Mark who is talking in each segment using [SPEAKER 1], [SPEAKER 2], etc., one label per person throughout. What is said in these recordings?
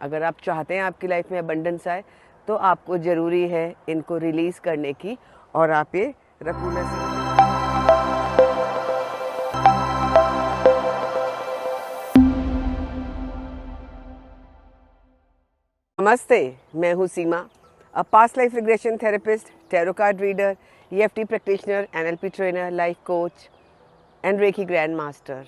[SPEAKER 1] अगर आप चाहते हैं आपकी लाइफ में अबंडेंस आए तो आपको ज़रूरी है इनको रिलीज़ करने की। और आप ये रकूना से नमस्ते, मैं हूँ Seema, a past life regression therapist, tarot card reader, EFT practitioner, NLP trainer, life coach and reiki grand master.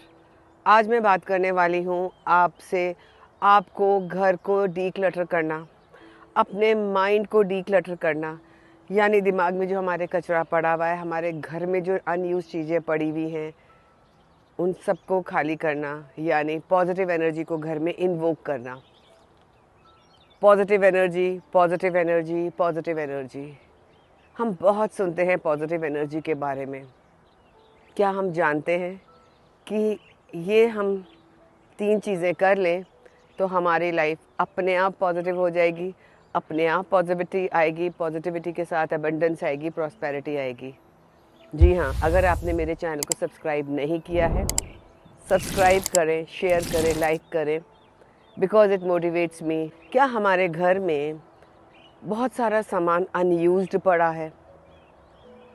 [SPEAKER 1] आज मैं बात करने वाली हूँ आपसे, आपको घर को डीक्लटर करना, अपने माइंड को डीक्लटर करना, यानी दिमाग में जो हमारे कचरा पड़ा हुआ है, हमारे घर में जो अनयूज चीज़ें पड़ी हुई हैं, उन सबको खाली करना, यानी पॉजिटिव एनर्जी को घर में इन्वोक करना। Positive energy, positive energy, positive energy. हम बहुत सुनते हैं पॉजिटिव एनर्जी के बारे में। क्या हम जानते हैं कि ये हम 3 चीज़ें कर लें तो हमारी लाइफ अपने आप पॉजिटिव हो जाएगी, अपने आप पॉजिटिविटी आएगी, पॉजिटिविटी के साथ अबंडेंस आएगी, प्रॉस्पेरिटी आएगी। जी हाँ, अगर आपने मेरे चैनल को सब्सक्राइब नहीं किया है, सब्सक्राइब करें, शेयर करें, लाइक करें, बिकॉज इट मोटिवेट्स मी। क्या हमारे घर में बहुत सारा सामान अनयूज्ड पड़ा है?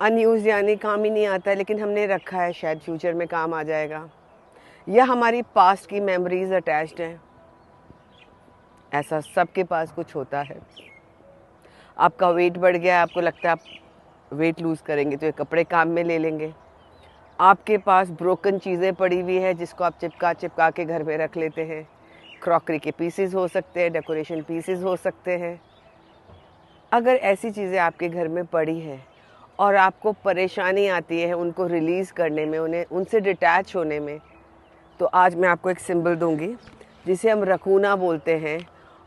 [SPEAKER 1] अनयूज्ड यानी काम ही नहीं आता है, लेकिन हमने रखा है, शायद फ्यूचर में काम आ जाएगा, या हमारी पास्ट की मेमोरीज अटैच्ड हैं। ऐसा सबके पास कुछ होता है। आपका वेट बढ़ गया है, आपको लगता है आप वेट लूज़ करेंगे तो ये कपड़े काम में ले लेंगे। आपके पास ब्रोकन चीज़ें पड़ी हुई है जिसको आप चिपका चिपका के घर में रख लेते हैं। क्रॉकरी के पीसेस हो सकते हैं, डेकोरेशन पीसेस हो सकते हैं। अगर ऐसी चीज़ें आपके घर में पड़ी है और आपको परेशानी आती है उनको रिलीज़ करने में, उन्हें उनसे डिटैच होने में, तो आज मैं आपको एक सिंबल दूंगी जिसे हम रकूना बोलते हैं,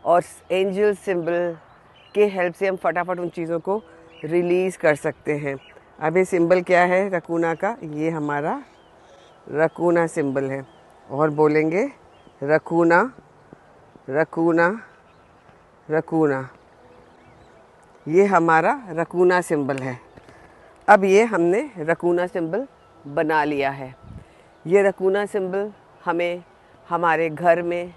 [SPEAKER 1] और एंजल सिंबल के हेल्प से हम फटाफट उन चीज़ों को रिलीज़ कर सकते हैं। अब ये सिंबल क्या है रकूना का? ये हमारा रकूना सिंबल है, और बोलेंगे रकूना रकूना रकूना। ये हमारा रकूना सिंबल है। अब ये हमने रकूना सिंबल बना लिया है। ये रकूना सिंबल हमें हमारे घर में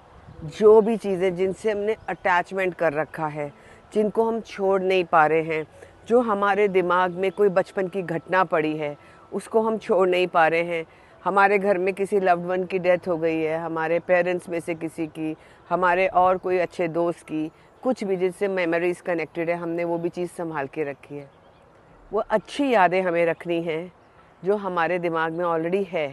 [SPEAKER 1] जो भी चीज़ें जिनसे हमने अटैचमेंट कर रखा है, जिनको हम छोड़ नहीं पा रहे हैं, जो हमारे दिमाग में कोई बचपन की घटना पड़ी है उसको हम छोड़ नहीं पा रहे हैं, हमारे घर में किसी लव्ड वन की डेथ हो गई है, हमारे पेरेंट्स में से किसी की, हमारे और कोई अच्छे दोस्त की, कुछ भी जिससे मेमोरीज़ कनेक्टेड है, हमने वो भी चीज़ संभाल के रखी है। वो अच्छी यादें हमें रखनी हैं जो हमारे दिमाग में ऑलरेडी है।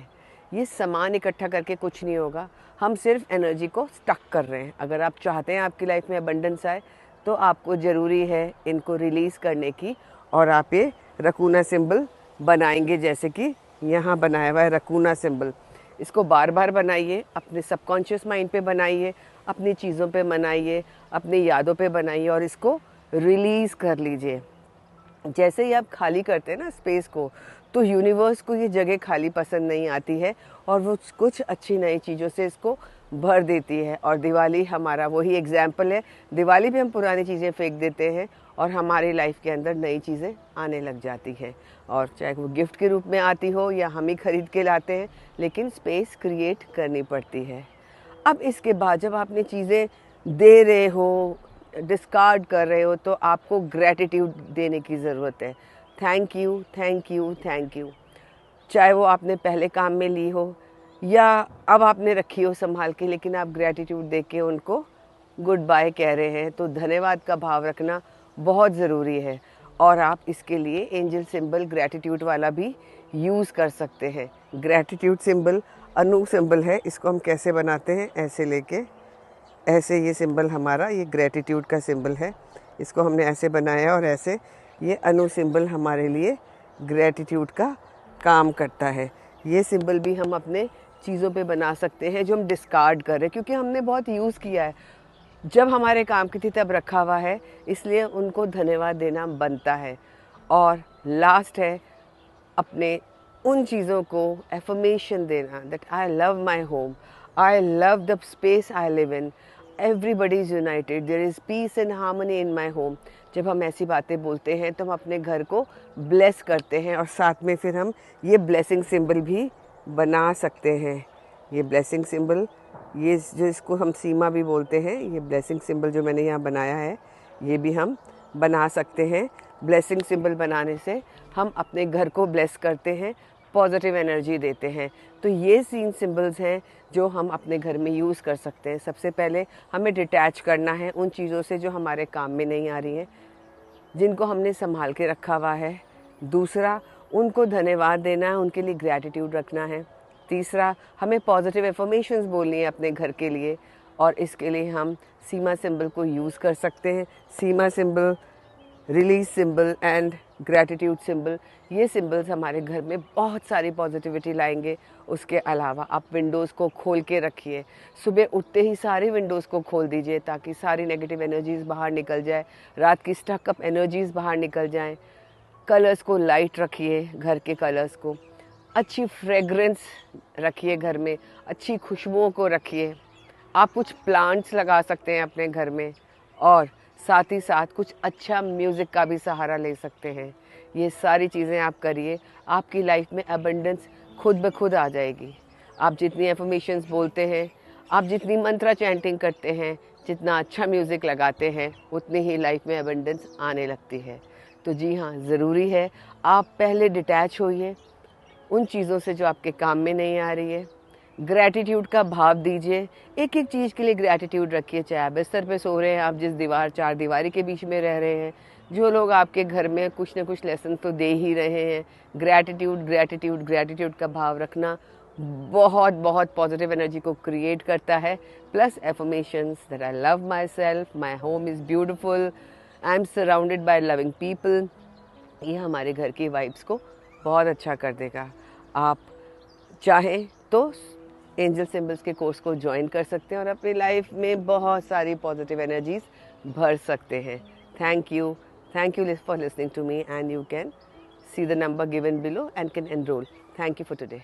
[SPEAKER 1] ये सामान इकट्ठा करके कुछ नहीं होगा, हम सिर्फ एनर्जी को स्टक कर रहे हैं। अगर आप चाहते हैं आपकी लाइफ में अबंडेंस आए तो आपको ज़रूरी है इनको रिलीज़ करने की। और आप ये रकूना सिंबल बनाएंगे, जैसे कि यहाँ बनाया हुआ है रकूना सिंबल। इसको बार बार बनाइए, अपने सबकॉन्शियस माइंड पे बनाइए, अपनी चीज़ों पे बनाइए, अपनी यादों पे बनाइए, और इसको रिलीज़ कर लीजिए। जैसे ही आप खाली करते हैं ना स्पेस को, तो यूनिवर्स को ये जगह खाली पसंद नहीं आती है और वो कुछ अच्छी नई चीज़ों से इसको भर देती है। और दिवाली हमारा वही एग्जाम्पल है। दिवाली पे हम पुरानी चीज़ें फेंक देते हैं और हमारी लाइफ के अंदर नई चीज़ें आने लग जाती हैं, और चाहे वो गिफ्ट के रूप में आती हो या हम ही खरीद के लाते हैं, लेकिन स्पेस क्रिएट करनी पड़ती है। अब इसके बाद जब आपने चीज़ें दे रहे हो, डिस्कार्ड कर रहे हो, तो आपको ग्रैटिट्यूड देने की ज़रूरत है। Thank you, thank you, thank you. चाहे वो आपने पहले काम में ली हो या अब आपने रखी हो संभाल के, लेकिन आप ग्रैटिट्यूड दे के उनको गुड बाय कह रहे हैं, तो धन्यवाद का भाव रखना बहुत ज़रूरी है। और आप इसके लिए एंजल सिंबल ग्रैटिट्यूड वाला भी यूज़ कर सकते हैं। ग्रैटिट्यूड सिंबल अनु सिंबल है। इसको हम कैसे बनाते हैं? ऐसे लेके ऐसे, ये सिंबल हमारा, ये ग्रैटिट्यूड का सिंबल है, इसको हमने ऐसे बनाया, और ऐसे ये अनु सिंबल हमारे लिए ग्रैटिट्यूड का काम करता है। ये सिंबल भी हम अपने चीज़ों पे बना सकते हैं जो हम डिस्कार्ड कर रहे हैं, क्योंकि हमने बहुत यूज़ किया है, जब हमारे काम की थी तब रखा हुआ है, इसलिए उनको धन्यवाद देना बनता है। और लास्ट है अपने उन चीज़ों को एफर्मेशन देना, that I love my home, I love the space I live in, everybody is united, there is peace and harmony in my home. जब हम ऐसी बातें बोलते हैं तो हम अपने घर को ब्लेस करते हैं, और साथ में फिर हम ये ब्लेसिंग सिंबल भी बना सकते हैं। ये ब्लेसिंग सिंबल ये जो इसको हम सीमा भी बोलते हैं, ये ब्लेसिंग सिंबल जो मैंने यहाँ बनाया है, ये भी हम बना सकते हैं। ब्लेसिंग सिंबल बनाने से हम अपने घर को ब्लेस करते हैं, पॉजिटिव एनर्जी देते हैं। तो ये 3 सिंबल्स हैं जो हम अपने घर में यूज़ कर सकते हैं। सबसे पहले हमें डिटैच करना है उन चीज़ों से जो हमारे काम में नहीं आ रही हैं, जिनको हमने संभाल के रखा हुआ है। दूसरा, उनको धन्यवाद देना है, उनके लिए ग्रैटिट्यूड रखना है। तीसरा, हमें पॉजिटिव एफर्मेशंस बोलनी है अपने घर के लिए, और इसके लिए हम सीमा सिंबल को यूज़ कर सकते हैं। Seema symbol, release symbol and gratitude symbol, ये सिंबल्स हमारे घर में बहुत सारी पॉजिटिविटी लाएंगे। उसके अलावा आप विंडोज़ को खोल के रखिए, सुबह उठते ही सारी विंडोज़ को खोल दीजिए ताकि सारी नेगेटिव एनर्जीज़ बाहर निकल जाए, रात की स्टक अप एनर्जीज़ बाहर निकल जाएं। कलर्स को लाइट रखिए, घर के कलर्स को अच्छी फ्रेगरेंस रखिए, घर में अच्छी खुशबुओं को रखिए। आप कुछ प्लांट्स लगा सकते हैं अपने घर में, और साथ ही साथ कुछ अच्छा म्यूज़िक का भी सहारा ले सकते हैं। ये सारी चीज़ें आप करिए, आपकी लाइफ में अबंडेंस खुद ब खुद आ जाएगी। आप जितनी एफर्मेशंस बोलते हैं, आप जितनी मंत्रा चैंटिंग करते हैं, जितना अच्छा म्यूज़िक लगाते हैं, उतनी ही लाइफ में अबंडेंस आने लगती है। तो जी हाँ, ज़रूरी है आप पहले डिटैच होइए उन चीज़ों से जो आपके काम में नहीं आ रही है। ग्रैटिट्यूड का भाव दीजिए, एक एक चीज़ के लिए ग्रैटिट्यूड रखिए। चाहे आप बिस्तर पे सो रहे हैं, आप जिस चार दीवारी के बीच में रह रहे हैं, जो लोग आपके घर में कुछ ना कुछ लेसन तो दे ही रहे हैं, ग्रैटिट्यूड ग्रैटिट्यूड ग्रैटिट्यूड का भाव रखना बहुत बहुत पॉजिटिव एनर्जी को क्रिएट करता है। Plus affirmations that I love my self, my home is beautiful, I am surrounded by loving people, ये हमारे घर की वाइब्स को बहुत अच्छा कर देगा। आप चाहें तो एंजल सिंबल्स के कोर्स को ज्वाइन कर सकते हैं और अपनी लाइफ में बहुत सारी पॉजिटिव एनर्जीज भर सकते हैं। Thank you for listening to me, and you can see the number given below and can enroll. Thank you for today.